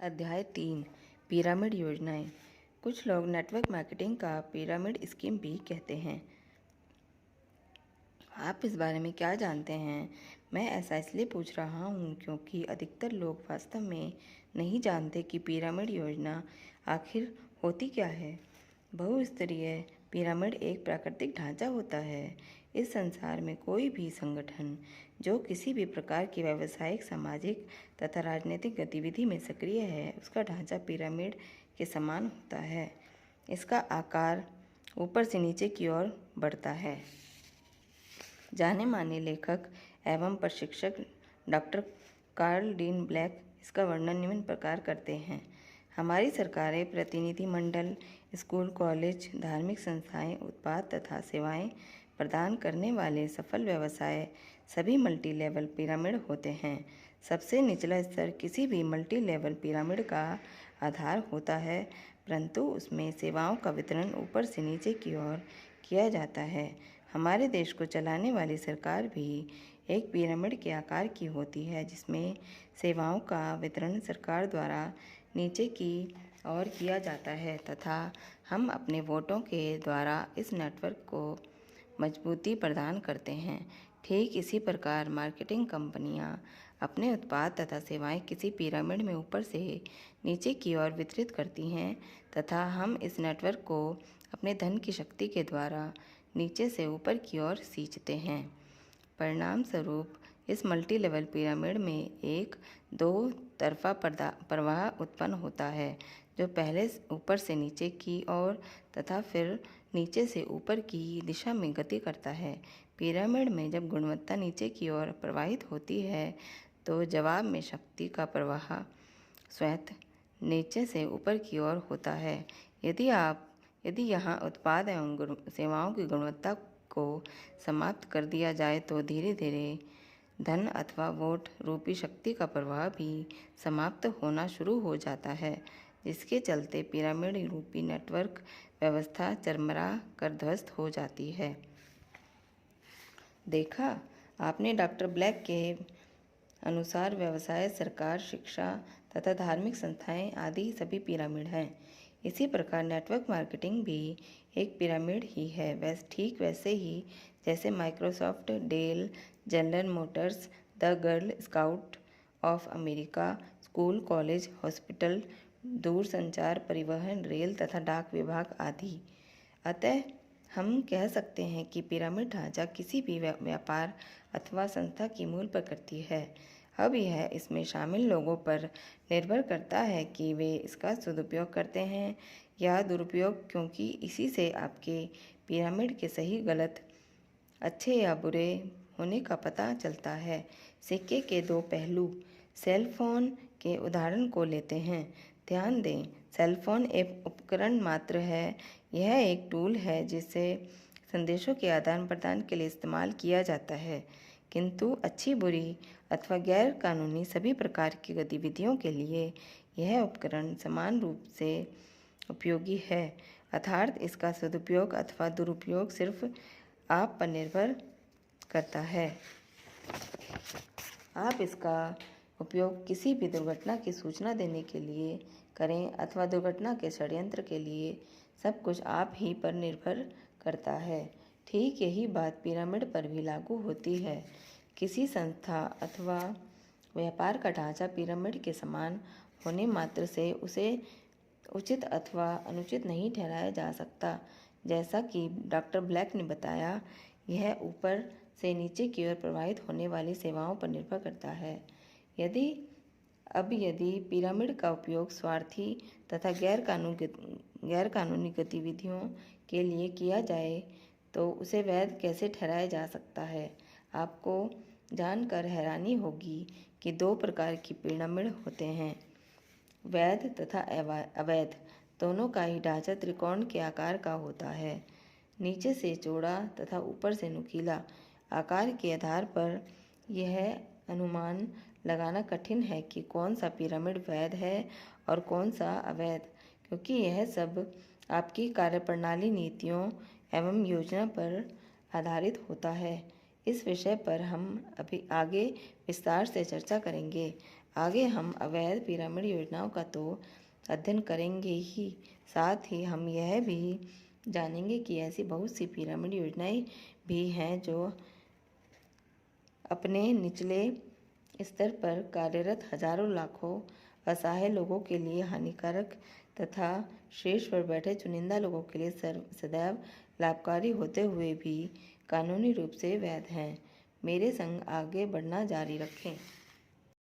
अध्याय 3 पिरामिड योजनाएं। कुछ लोग नेटवर्क मार्केटिंग का पिरामिड स्कीम भी कहते हैं। आप इस बारे में क्या जानते हैं? मैं ऐसा इसलिए पूछ रहा हूँ क्योंकि अधिकतर लोग वास्तव में नहीं जानते कि पिरामिड योजना आखिर होती क्या है। बहुस्तरीय पिरामिड एक प्राकृतिक ढांचा होता है। इस संसार में कोई भी संगठन जो किसी भी प्रकार की व्यावसायिक, सामाजिक तथा राजनीतिक गतिविधि में सक्रिय है, उसका ढांचा पिरामिड के समान होता है। इसका आकार ऊपर से नीचे की ओर बढ़ता है। जाने माने लेखक एवं प्रशिक्षक डॉक्टर कार्ल डीन ब्लैक इसका वर्णन निम्न प्रकार करते हैं। हमारी सरकारें, प्रतिनिधिमंडल, स्कूल, कॉलेज, धार्मिक संस्थाएं, उत्पाद तथा सेवाएं प्रदान करने वाले सफल व्यवसाय सभी मल्टी लेवल पिरामिड होते हैं। सबसे निचला स्तर किसी भी मल्टी लेवल पिरामिड का आधार होता है, परंतु उसमें सेवाओं का वितरण ऊपर से नीचे की ओर किया जाता है। हमारे देश को चलाने वाली सरकार भी एक पिरामिड के आकार की होती है, जिसमें सेवाओं का वितरण सरकार द्वारा नीचे की ओर किया जाता है तथा हम अपने वोटों के द्वारा इस नेटवर्क को मजबूती प्रदान करते हैं। ठीक इसी प्रकार मार्केटिंग कंपनियां अपने उत्पाद तथा सेवाएं किसी पिरामिड में ऊपर से नीचे की ओर वितरित करती हैं तथा हम इस नेटवर्क को अपने धन की शक्ति के द्वारा नीचे से ऊपर की ओर सींचते हैं। परिणाम स्वरूप इस मल्टी लेवल पिरामिड में एक दो तरफा प्रवाह उत्पन्न होता है, जो पहले ऊपर से नीचे की ओर तथा फिर नीचे से ऊपर की दिशा में गति करता है। पिरामिड में जब गुणवत्ता नीचे की ओर प्रवाहित होती है तो जवाब में शक्ति का प्रवाह स्वतः नीचे से ऊपर की ओर होता है। यदि यहाँ उत्पाद एवं सेवाओं की गुणवत्ता को समाप्त कर दिया जाए तो धीरे धीरे धन अथवा वोट रूपी शक्ति का प्रवाह भी समाप्त होना शुरू हो जाता है, जिसके चलते पिरामिड रूपी नेटवर्क व्यवस्था चरमरा कर ध्वस्त हो जाती है। देखा आपने, डॉक्टर ब्लैक के अनुसार व्यवसाय, सरकार, शिक्षा तथा धार्मिक संस्थाएं आदि सभी पिरामिड हैं। इसी प्रकार नेटवर्क मार्केटिंग भी एक पिरामिड ही है। ठीक वैसे ही जैसे Microsoft, Dell, General Motors, the Girl Scout of America, school, college, hospital, दूरसंचार, परिवहन, रेल तथा डाक विभाग आदि। अतः हम कह सकते हैं कि पिरामिड ढांचा किसी भी व्यापार अथवा संस्था की मूल प्रकृति है। अब यह इसमें शामिल लोगों पर निर्भर करता है कि वे इसका सदुपयोग करते हैं या दुरुपयोग, क्योंकि इसी से आपके पिरामिड के सही गलत, अच्छे या बुरे होने का पता चलता है। सिक्के के दो पहलू। सेल फोन के उदाहरण को लेते हैं। ध्यान दें, सेल फोन एक उपकरण मात्र है। यह एक टूल है जिसे संदेशों के आदान प्रदान के लिए इस्तेमाल किया जाता है, किंतु अच्छी, बुरी अथवा गैर कानूनी सभी प्रकार की गतिविधियों के लिए यह उपकरण समान रूप से उपयोगी है। अर्थात इसका सदुपयोग अथवा दुरुपयोग सिर्फ आप पर निर्भर करता है। आप इसका उपयोग किसी भी दुर्घटना की सूचना देने के लिए करें अथवा दुर्घटना के षड्यंत्र के लिए, सब कुछ आप ही पर निर्भर करता है। ठीक यही बात पिरामिड पर भी लागू होती है। किसी संस्था अथवा व्यापार का ढांचा पिरामिड के समान होने मात्र से उसे उचित अथवा अनुचित नहीं ठहराया जा सकता। जैसा कि डॉक्टर ब्लैक ने बताया, यह ऊपर से नीचे की ओर प्रवाहित होने वाली सेवाओं पर निर्भर करता है। यदि पिरामिड का उपयोग स्वार्थी तथा गैर कानूनी गतिविधियों के लिए किया जाए तो उसे वैध कैसे ठहराया जा सकता है? आपको जानकर हैरानी होगी कि दो प्रकार की पिरामिड होते हैं, वैध तथा अवैध। दोनों का ही ढांचा त्रिकोण के आकार का होता है, नीचे से चौड़ा तथा ऊपर से नुकीला। आकार के आधार पर यह अनुमान लगाना कठिन है कि कौन सा पिरामिड वैध है और कौन सा अवैध, क्योंकि यह सब आपकी कार्यप्रणाली, नीतियों एवं योजना पर आधारित होता है। इस विषय पर हम अभी आगे विस्तार से चर्चा करेंगे। आगे हम अवैध पिरामिड योजनाओं का तो अध्ययन करेंगे ही, साथ ही हम यह भी जानेंगे कि ऐसी बहुत सी पिरामिड योजनाएं भी हैं जो अपने निचले स्तर पर कार्यरत हजारों लाखों असहाय लोगों के लिए हानिकारक तथा शीर्ष पर बैठे चुनिंदा लोगों के लिए सदैव लाभकारी होते हुए भी कानूनी रूप से वैध हैं। मेरे संग आगे बढ़ना जारी रखें।